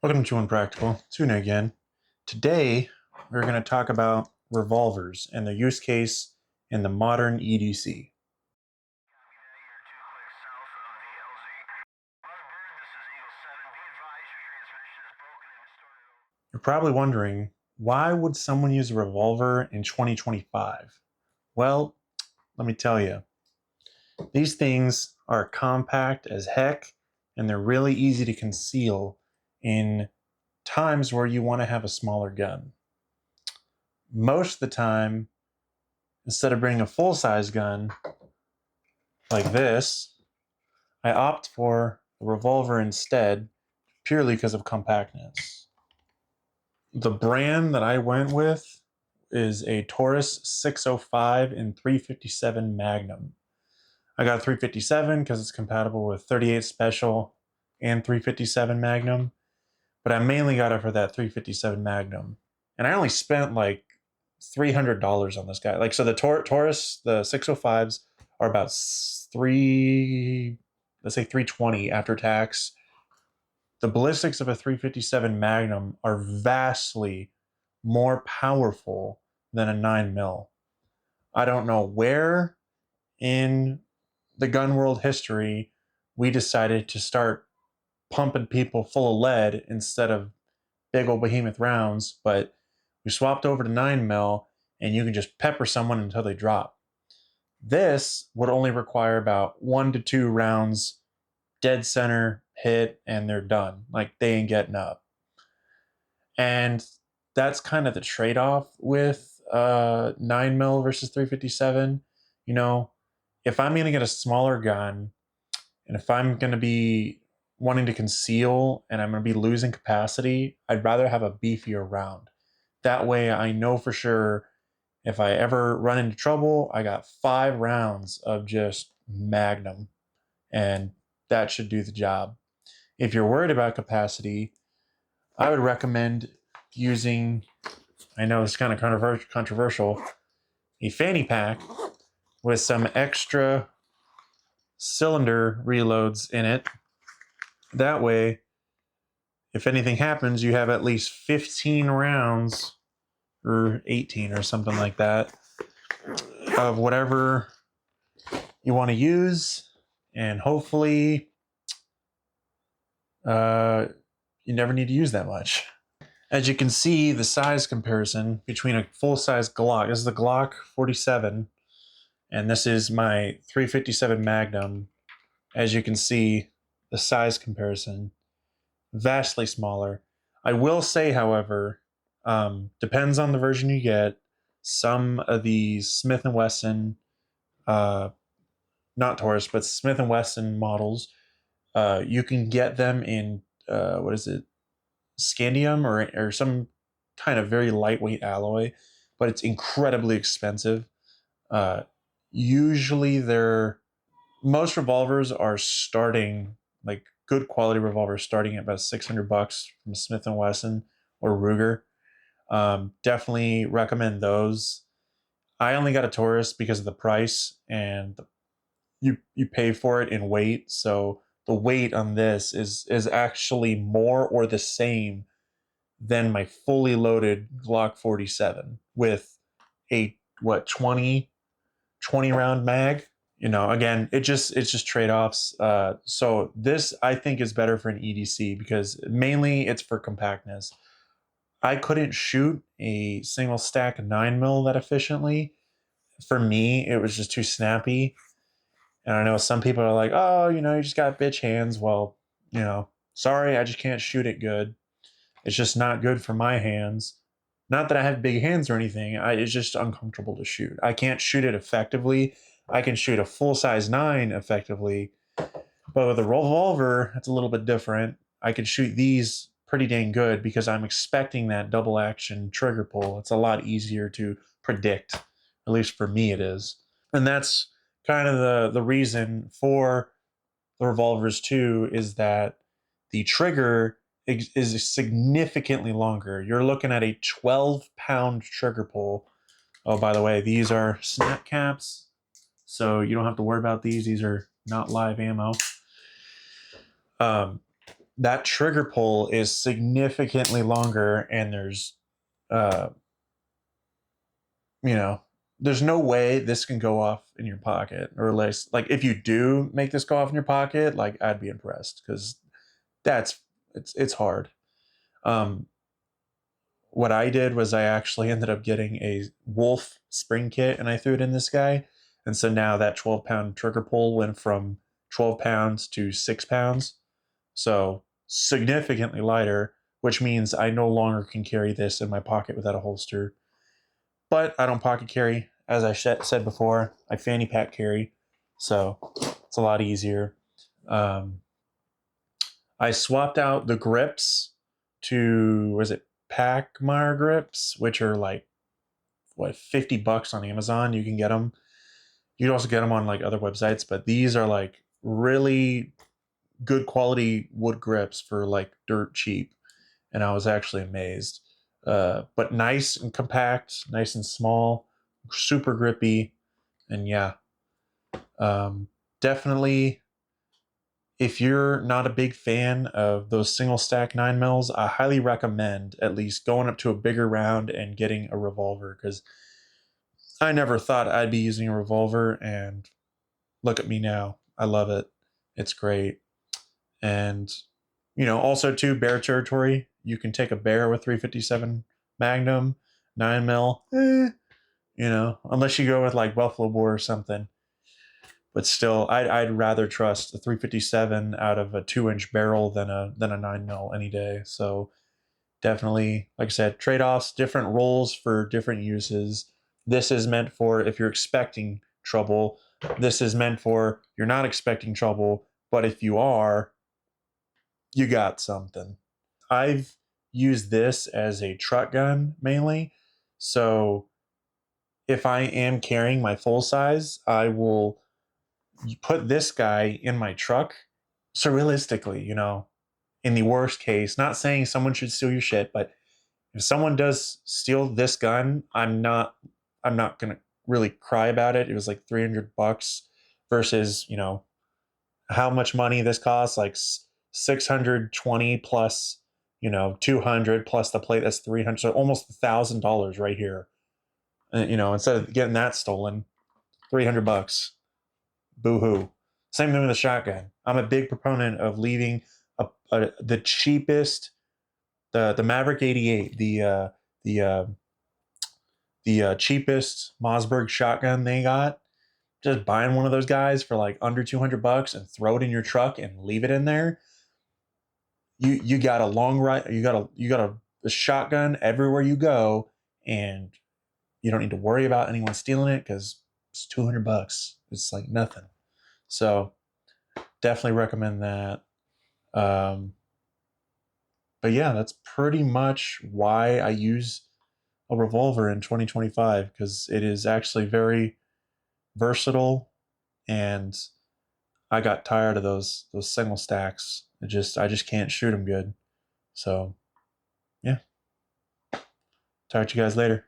Welcome to Unpractical. Tuna again. Today, we're going to talk about revolvers and their use case in the modern EDC. You're probably wondering, why would someone use a revolver in 2025? Well, let me tell you. These things are compact as heck, and they're really easy to conceal in times where you want to have a smaller gun. Most of the time, instead of bringing a full-size gun like this, I opt for a revolver instead, purely because of compactness. The brand that I went with is a Taurus 605 in 357 Magnum. I got 357 because it's compatible with 38 Special and 357 Magnum, but I mainly got it for that 357 Magnum. And I only spent like $300 on this guy. Like, so the Taurus, the 605s are about let's say 320 after tax. The ballistics of a 357 Magnum are vastly more powerful than a 9mm. I don't know where in the gun world history we decided to start pumping people full of lead instead of big old behemoth rounds, but we swapped over to 9mm and you can just pepper someone until they drop. This would only require about 1 to 2 rounds, dead center hit, and they're done. Like, they ain't getting up. And that's kind of the trade-off with 9mm versus 357. You know, if I'm going to get a smaller gun, and if I'm going to be wanting to conceal and I'm going to be losing capacity, I'd rather have a beefier round. That way I know for sure if I ever run into trouble, I got 5 rounds of just Magnum, and that should do the job. If you're worried about capacity, I would recommend using, I know it's kind of controversial, a fanny pack with some extra cylinder reloads in it. That way, if anything happens, you have at least 15 rounds, or 18 or something like that, of whatever you want to use, and hopefully you never need to use that much. As you can see, the size comparison between a full-size Glock, this is the Glock 47, and this is my 357 Magnum. As you can see, the size comparison, vastly smaller. I will say, however, depends on the version you get. Some of these Smith & Wesson, not Taurus, but Smith & Wesson models, you can get them in, what is it, scandium or some kind of very lightweight alloy, but it's incredibly expensive. Usually most revolvers are starting, like good quality revolvers, starting at about $600 from Smith & Wesson or Ruger. Definitely recommend those. I only got a Taurus because of the price, and you pay for it in weight, so the weight on this is actually more or the same than my fully loaded Glock 47 with a 20 round mag. You know, again, it's just trade-offs. So this, I think, is better for an EDC because mainly it's for compactness. I couldn't shoot a single stack 9mm that efficiently. For me, it was just too snappy. And I know some people are like, oh, you just got bitch hands. Well, sorry, I just can't shoot it good. It's just not good for my hands. Not that I have big hands or anything. It's just uncomfortable to shoot. I can't shoot it effectively. I can shoot a full-size 9 effectively. But with a revolver, it's a little bit different. I can shoot these pretty dang good because I'm expecting that double action trigger pull. It's a lot easier to predict. At least for me it is. And that's kind of the reason for the revolvers too, is that the trigger is significantly longer. You're looking at a 12-pound trigger pull. Oh, by the way, these are snap caps, so you don't have to worry about these. These are not live ammo. that trigger pull is significantly longer, and there's uh you know, there's no way this can go off in your pocket, or at least, like, if you do make this go off in your pocket, like, I'd be impressed, because that's it's hard. Um, what I did was I actually ended up getting a Wolf spring kit, and I threw it in this guy, and so now that 12-pound trigger pull went from 12 pounds to 6 pounds, so significantly lighter, which means I no longer can carry this in my pocket without a holster. But I don't pocket carry, as I said before. I fanny pack carry, so it's a lot easier. Um, I swapped out the grips to, was it Packmar grips, which are like, what, $50 on Amazon. You can get them. You can also get them on like other websites, but these are like really good quality wood grips for like dirt cheap, and I was actually amazed. But nice and compact, nice and small, super grippy, and yeah, um, definitely. If you're not a big fan of those single stack 9 mils, I highly recommend at least going up to a bigger round and getting a revolver, because I never thought I'd be using a revolver, and look at me now. I love it. It's great. And, also too, bear territory. You can take a bear with 357 Magnum, 9 mil, unless you go with like Buffalo Boar or something. But still, I'd rather trust a 357 out of a 2-inch barrel than a 9 mil any day. So definitely, like I said, trade-offs, different roles for different uses. This is meant for if you're expecting trouble. This is meant for you're not expecting trouble, but if you are, you got something. I've used this as a truck gun mainly. So if I am carrying my full size, I will put this guy in my truck. So realistically, in the worst case, not saying someone should steal your shit, but if someone does steal this gun, I'm not gonna really cry about it. It was like $300 versus, how much money this costs, like 620 plus, 200 plus the plate, that's 300, so almost $1,000 right here. And, instead of getting that stolen, $300. Boo-hoo. Same thing with the shotgun. I'm a big proponent of leaving the cheapest, the Maverick 88, the uh, the cheapest Mossberg shotgun they got. Just buying one of those guys for like under $200 and throw it in your truck and leave it in there. You got a long ride. You got a shotgun everywhere you go, and you don't need to worry about anyone stealing it, because it's $200. It's like nothing. So definitely recommend that. Um, but yeah, that's pretty much why I use a revolver in 2025, because it is actually very versatile, and I got tired of those single stacks. I just can't shoot them good. So yeah, talk to you guys later.